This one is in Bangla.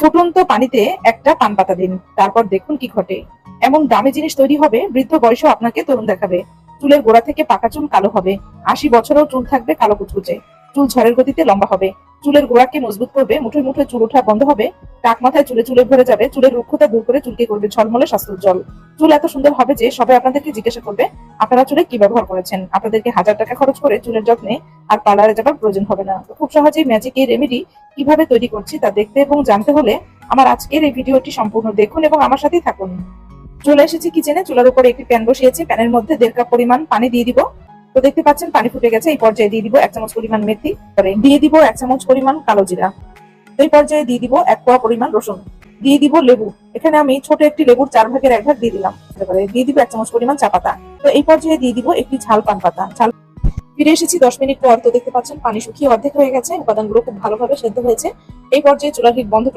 ফুটন্ত পানিতে একটা পান পাতা দিন, তারপর দেখুন কি ঘটে। এমন দামি জিনিস তৈরি হবে, বৃদ্ধ বয়সেও আপনাকে তরুণ দেখাবে। চুলের গোড়া থেকে পাকা চুল কালো হবে, 80 বছরেও চুল থাকবে কালো কুচকুচে। চুল ঝড়ের গতিতে লম্বা হবে, চুলের গোড়াকে মজবুত করবে, মুঠোয় মুঠোয় চুল ওঠা বন্ধ হবে, টাক মাথায় চুলে চুলে ভরে যাবে, চুলের রুক্ষতা দূর করে চুলকে করবে ঝলমলে স্বাস্থ্যোজ্জ্বল। চুল এত সুন্দর হবে যে সবাই আপনাদেরকে জিজ্ঞাসা করবে আপনারা চুলে কি ব্যবহার করেছেন। আপনাদেরকে 1000 টাকা খরচ করে চুলের যত্নে আর পার্লারে যাবার প্রয়োজন হবে না। তো খুব সহজেই ম্যাজিক এই রেমেডি কিভাবে তৈরি করছি তা দেখতে এবং জানতে হলে আমার আজকের এই ভিডিওটি সম্পূর্ণ দেখুন এবং আমার সাথেই থাকুন। চলে এসেছি কিচেনে, চুলার উপরে একটি প্যান বসিয়েছি, প্যানের মধ্যে 1.5 কাপ পরিমাণ পানি দিয়ে দিব। তো দেখতে পাচ্ছেন পানি ফুটে গেছে। এই পর্যায়ে দিয়ে দিব 1 চামচ পরিমাণ মেথি, পরে দিয়ে দিব 1 চামচ পরিমাণ কালো জিরা। তো এই পর্যায়ে দিয়ে দিব 1 কোয়া পরিমাণ রসুন, দিয়ে দিব লেবু। এখানে আমি ছোট একটি লেবুর 4 ভাগের 1 ভাগ দিয়ে দিলাম। তারপরে দিয়ে দিব 1 চামচ পরিমাণ চা পাতা। তো এই পর্যায়ে দিয়ে দিব একটি ঝাল পান পাতা। ফিরে এসেছি 10 মিনিট পর। তো দেখতে পাচ্ছেন পানি শুকিয়ে অর্ধেক হয়ে গেছে, উপাদানগুলো খুব ভালোভাবে সেদ্ধ হয়েছে। এই পর্যায়ে চুলার হিট বন্ধ করে